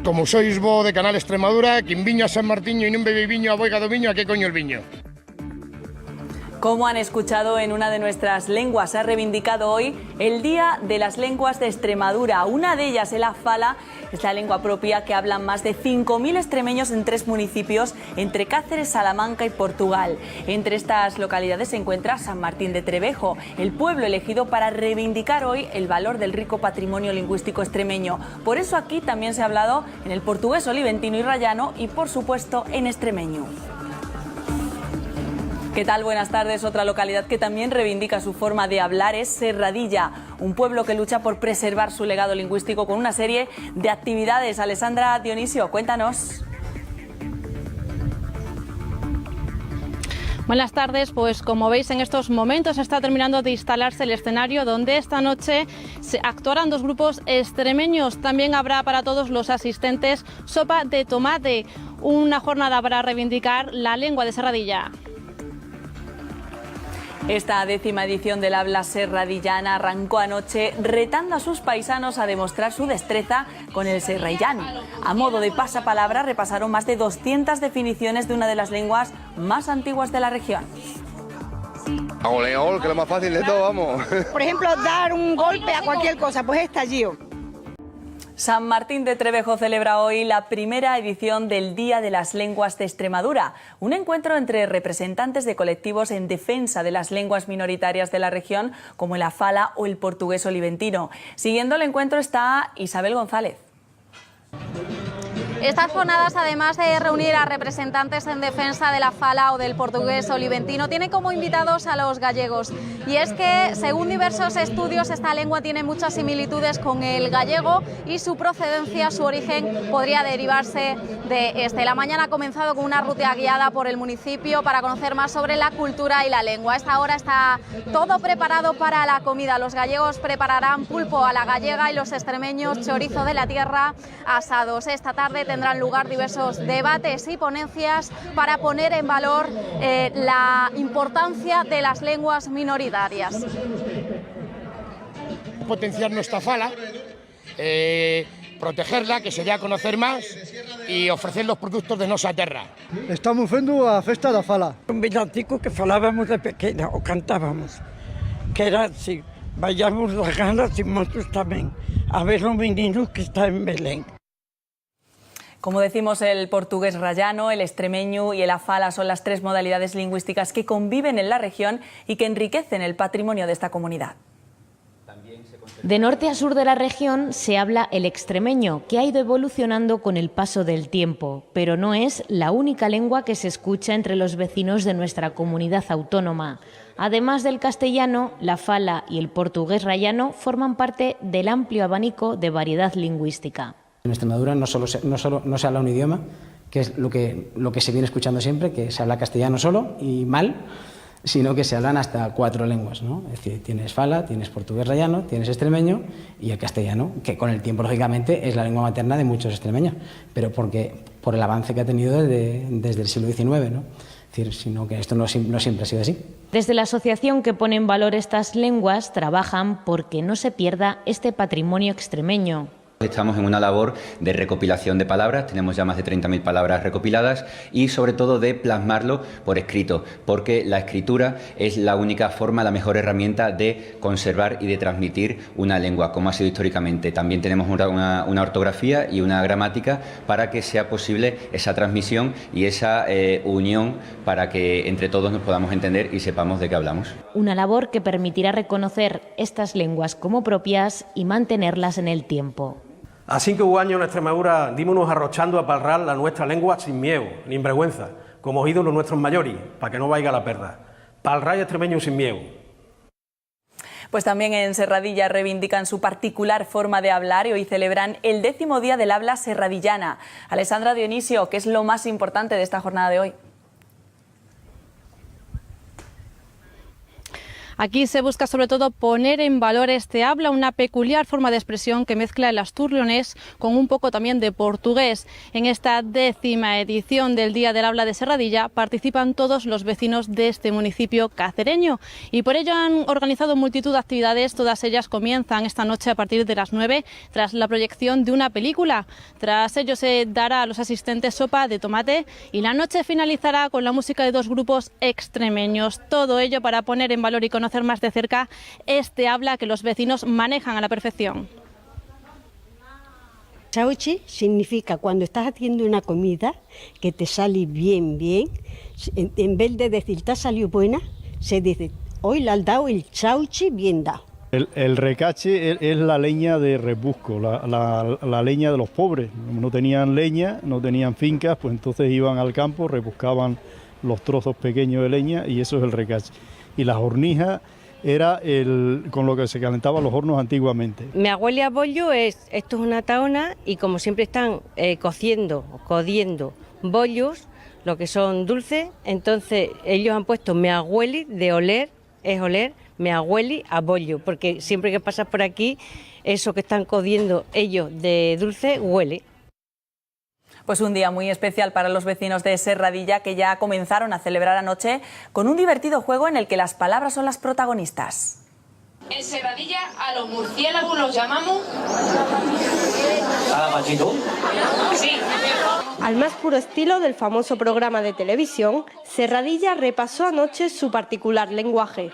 como sois vos de Canal Extremadura, quien viño a San Martiño y non bebe viño a Boiga do Viño, a qué coño el viño. Como han escuchado, en una de nuestras lenguas se ha reivindicado hoy el Día de las Lenguas de Extremadura. Una de ellas, el afala, es la lengua propia que hablan más de 5.000 extremeños en 3 municipios entre Cáceres, Salamanca y Portugal. Entre estas localidades se encuentra San Martín de Trevejo, el pueblo elegido para reivindicar hoy el valor del rico patrimonio lingüístico extremeño. Por eso aquí también se ha hablado en el portugués oliventino y rayano y, por supuesto, en extremeño. ¿Qué tal? Buenas tardes. Otra localidad que también reivindica su forma de hablar es Serradilla, un pueblo que lucha por preservar su legado lingüístico con una serie de actividades. Alessandra Dionisio, cuéntanos. Buenas tardes, pues como veis en estos momentos está terminando de instalarse el escenario donde esta noche actuarán 2 grupos extremeños. También habrá para todos los asistentes sopa de tomate, una jornada para reivindicar la lengua de Serradilla. Esta 10ª edición del habla serradillana arrancó anoche retando a sus paisanos a demostrar su destreza con el serrallano. A modo de pasapalabra repasaron más de 200 definiciones de una de las lenguas más antiguas de la región. Oleol, que es lo más fácil de todo, vamos. Por ejemplo, dar un golpe a cualquier cosa, pues estallido. San Martín de Trevejo celebra hoy la primera edición del Día de las Lenguas de Extremadura, un encuentro entre representantes de colectivos en defensa de las lenguas minoritarias de la región, como el afala o el portugués oliventino. Siguiendo el encuentro está Isabel González. Estas jornadas, además de reunir a representantes en defensa de la fala o del portugués oliventino, tienen como invitados a los gallegos. Y es que, según diversos estudios, esta lengua tiene muchas similitudes con el gallego y su procedencia, su origen, podría derivarse de este. La mañana ha comenzado con una ruta guiada por el municipio para conocer más sobre la cultura y la lengua. A esta hora está todo preparado para la comida. Los gallegos prepararán pulpo a la gallega y los extremeños chorizo de la tierra asados. Esta tarde tendrán lugar diversos debates y ponencias para poner en valor la importancia de las lenguas minoritarias. Potenciar nuestra fala, protegerla, que se dé a conocer más y ofrecer los productos de nosa terra. Estamos haciendo a festa da fala. Un villancico que falábamos de pequeña o cantábamos, que era así, vayamos las ganas y nosotros también, a ver los meninos que están en Belén. Como decimos, el portugués rayano, el extremeño y el afala son las 3 modalidades lingüísticas que conviven en la región y que enriquecen el patrimonio de esta comunidad. De norte a sur de la región se habla el extremeño, que ha ido evolucionando con el paso del tiempo, pero no es la única lengua que se escucha entre los vecinos de nuestra comunidad autónoma. Además del castellano, la fala y el portugués rayano forman parte del amplio abanico de variedad lingüística. En Extremadura no se habla un idioma, que es lo que se viene escuchando siempre, que se habla castellano solo y mal, sino que se hablan hasta 4 lenguas, ¿no? Es decir, tienes fala, tienes portugués rayano, tienes extremeño y el castellano, que con el tiempo, lógicamente, es la lengua materna de muchos extremeños, pero por el avance que ha tenido desde el siglo XIX, ¿no? Es decir, sino que esto no siempre ha sido así. Desde la asociación que pone en valor estas lenguas, trabajan porque no se pierda este patrimonio extremeño. Estamos en una labor de recopilación de palabras, tenemos ya más de 30.000 palabras recopiladas y sobre todo de plasmarlo por escrito, porque la escritura es la única forma, la mejor herramienta de conservar y de transmitir una lengua, como ha sido históricamente. También tenemos una ortografía y una gramática para que sea posible esa transmisión y esa unión para que entre todos nos podamos entender y sepamos de qué hablamos. Una labor que permitirá reconocer estas lenguas como propias y mantenerlas en el tiempo. A 5 años en Extremadura dímonos arrochando a parlar la nuestra lengua sin miedo, ni vergüenza, como ídolos nuestros mayores, para que no vaya la perda. Parlar extremeño sin miedo. Pues también en Serradilla reivindican su particular forma de hablar y hoy celebran el 10º día del habla serradillana. Alessandra Dionisio, ¿qué es lo más importante de esta jornada de hoy? Aquí se busca sobre todo poner en valor este habla, una peculiar forma de expresión que mezcla el astur-leonés con un poco también de portugués. En esta 10ª edición del Día del Habla de Serradilla participan todos los vecinos de este municipio cacereño y por ello han organizado multitud de actividades. Todas ellas comienzan esta noche a partir de las 9 tras la proyección de una película. Tras ello se dará a los asistentes sopa de tomate y la noche finalizará con la música de 2 grupos extremeños. Todo ello para poner en valor y conocer más de cerca este habla que los vecinos manejan a la perfección. Chauchi significa cuando estás haciendo una comida que te sale bien, en vez de decir te ha salido buena, se dice hoy le has dado el chauchi bien dado. El recache es la leña de rebusco, la leña de los pobres. No tenían leña, no tenían fincas, pues entonces iban al campo, rebuscaban los trozos pequeños de leña y eso es el recache. Y las hornijas era con lo que se calentaban los hornos antiguamente. Mi abuela bollo esto es una taona y como siempre están codiendo bollos, lo que son dulces, entonces ellos han puesto mi abueli de oler, es oler, mi abueli a bollo, porque siempre que pasas por aquí, eso que están codiendo ellos de dulce huele. Pues un día muy especial para los vecinos de Serradilla que ya comenzaron a celebrar anoche con un divertido juego en el que las palabras son las protagonistas. En Serradilla a los murciélagos los llamamos... ¿Ah, machito? Sí. Al más puro estilo del famoso programa de televisión, Serradilla repasó anoche su particular lenguaje.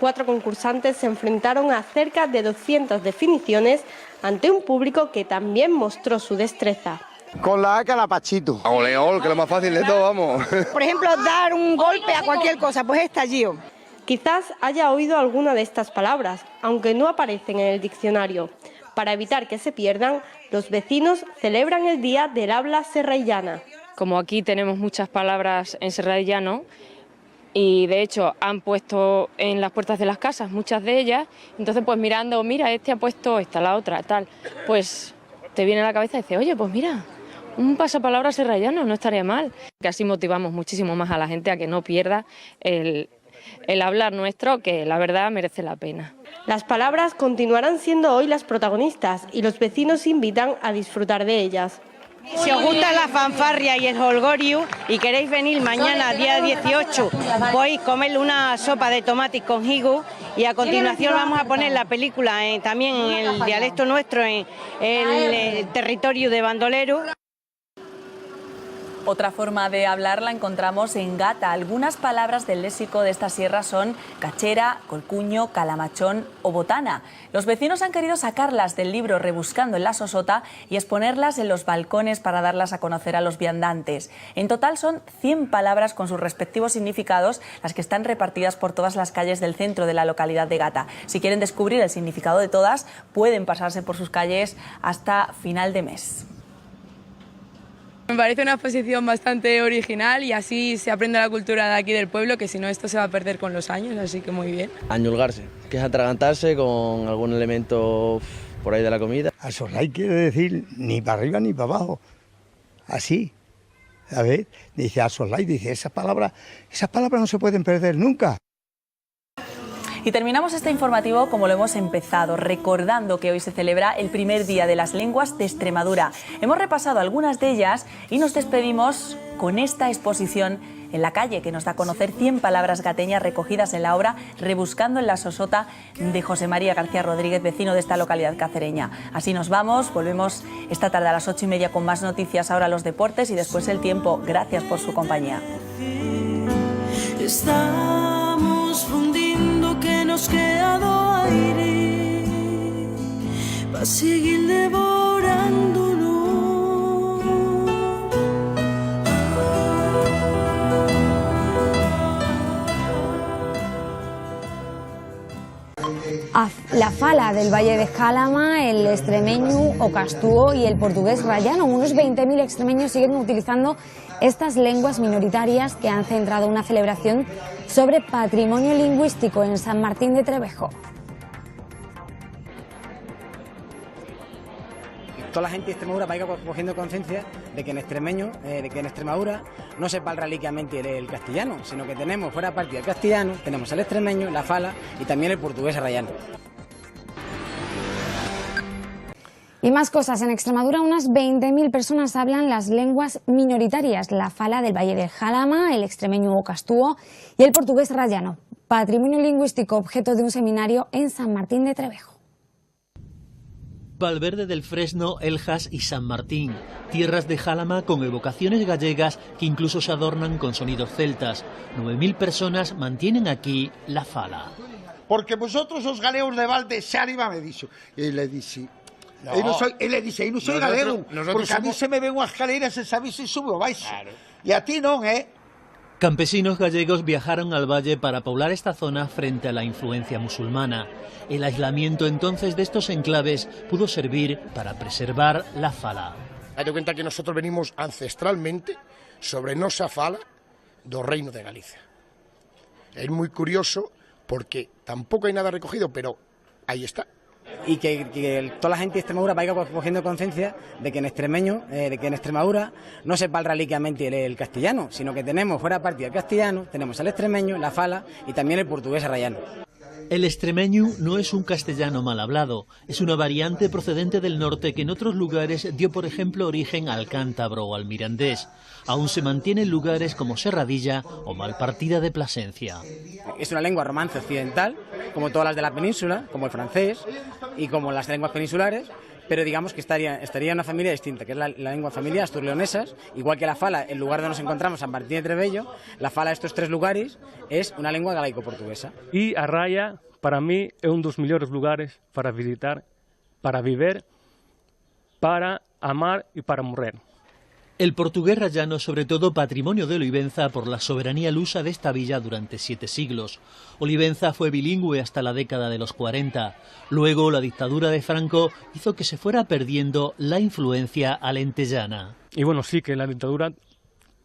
4 concursantes se enfrentaron a cerca de 200 definiciones ante un público que también mostró su destreza. Con la A calapachito. Oleol, que es lo más fácil de todo, vamos. Por ejemplo, dar un golpe a cualquier cosa, pues estallido. Quizás haya oído alguna de estas palabras, aunque no aparecen en el diccionario. Para evitar que se pierdan, los vecinos celebran el Día del Habla Serrallana. Como aquí tenemos muchas palabras en serradillano y de hecho han puesto en las puertas de las casas muchas de ellas, entonces pues mirando, mira, este ha puesto esta, la otra, tal, pues te viene a la cabeza y dices, oye, pues mira, un pasapalabra serrallano no estaría mal. Que así motivamos muchísimo más a la gente a que no pierda el hablar nuestro, que la verdad merece la pena. Las palabras continuarán siendo hoy las protagonistas y los vecinos invitan a disfrutar de ellas. Si os gusta la fanfarria y el holgorio y queréis venir mañana, día 18, podéis comer una sopa de tomate con higo y a continuación vamos a poner la película también en el dialecto nuestro, en el territorio de Bandolero. Otra forma de hablar la encontramos en gata. Algunas palabras del léxico de esta sierra son cachera, colcuño, calamachón o botana. Los vecinos han querido sacarlas del libro Rebuscando en la Sosota y exponerlas en los balcones para darlas a conocer a los viandantes. En total son 100 palabras con sus respectivos significados, las que están repartidas por todas las calles del centro de la localidad de Gata. Si quieren descubrir el significado de todas, pueden pasarse por sus calles hasta final de mes. Me parece una exposición bastante original y así se aprende la cultura de aquí del pueblo, que si no esto se va a perder con los años, así que muy bien. Añulgarse, que es atragantarse con algún elemento por ahí de la comida. Asolay quiere decir ni para arriba ni para abajo, así. A ver, dice asolay, dice esas palabras no se pueden perder nunca. Y terminamos este informativo como lo hemos empezado, recordando que hoy se celebra el primer Día de las Lenguas de Extremadura. Hemos repasado algunas de ellas y nos despedimos con esta exposición en la calle que nos da a conocer 100 palabras gateñas recogidas en la obra Rebuscando en la Sosota de José María García Rodríguez, vecino de esta localidad cacereña. Así nos vamos, volvemos esta tarde a las 8:30 con más noticias, ahora los deportes y después el tiempo. Gracias por su compañía. Estamos fundiendo que nos queda aire para seguir devorándonos. La fala del Valle de Jálama, el extremeño o castúo y el portugués rayano. Unos 20.000 extremeños siguen utilizando estas lenguas minoritarias que han centrado una celebración sobre patrimonio lingüístico en San Martín de Trevejo. toda la gente de Extremadura vaya cogiendo conciencia de que en extremeño, de que en Extremadura no se parla líquidamente el castellano, sino que tenemos fuera parte del castellano, tenemos el extremeño, la fala y también el portugués rayano. Y más cosas, en Extremadura unas 20.000 personas hablan las lenguas minoritarias, la fala del Valle del Jalama, el extremeño o castúo y el portugués rayano, patrimonio lingüístico objeto de un seminario en San Martín de Trevejo. Valverde del Fresno, Eljas y San Martín, tierras de Jalama con evocaciones gallegas que incluso se adornan con sonidos celtas. 9.000 personas mantienen aquí la fala. Porque vosotros os galeos de Valde se arriba me dicho. Y le dice... No. Él le dice, no soy galego, porque a mí se me ven unas escaleras, sabéis si subo o vais. Claro. Y a ti no, ¿eh? Campesinos gallegos viajaron al valle para poblar esta zona frente a la influencia musulmana. El aislamiento entonces de estos enclaves pudo servir para preservar la fala. Date cuenta que nosotros venimos ancestralmente sobre nosa fala do Reino de Galicia. Es muy curioso porque tampoco hay nada recogido, pero ahí está. Y que toda la gente de Extremadura vaya cogiendo conciencia de que en extremeño, de que en Extremadura no se parla líquidamente el castellano, sino que tenemos fuera parte del castellano, tenemos el extremeño, la fala y también el portugués rayano. El extremeño no es un castellano mal hablado, es una variante procedente del norte que en otros lugares dio por ejemplo origen al cántabro o al mirandés. Aún se mantiene en lugares como Serradilla o Malpartida de Plasencia. Es una lengua romance occidental, como todas las de la península, como el francés y como las lenguas peninsulares, pero digamos que estaría en una familia distinta, que es la lengua familia asturleonesas, igual que la fala, el lugar donde nos encontramos, San Martín de Trevello, la fala de estos tres lugares es una lengua galaico-portuguesa. Y a Raya, para mí, é un dos mellores lugares para visitar, para viver, para amar e para morrer. El portugués rayano, sobre todo patrimonio de Olivenza por la soberanía lusa de esta villa durante 7 siglos. Olivenza fue bilingüe hasta la década de los 40. Luego, la dictadura de Franco hizo que se fuera perdiendo la influencia alentellana. Y bueno, sí que la dictadura,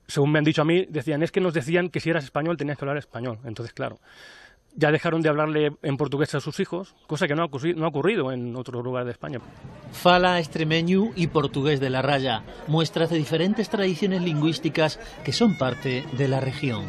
según me han dicho a mí, es que nos decían que si eras español tenías que hablar español. Entonces, claro, ya dejaron de hablarle en portugués a sus hijos, cosa que no ha ocurrido en otros lugares de España. Fala, extremeño y portugués de la Raya, muestras de diferentes tradiciones lingüísticas que son parte de la región.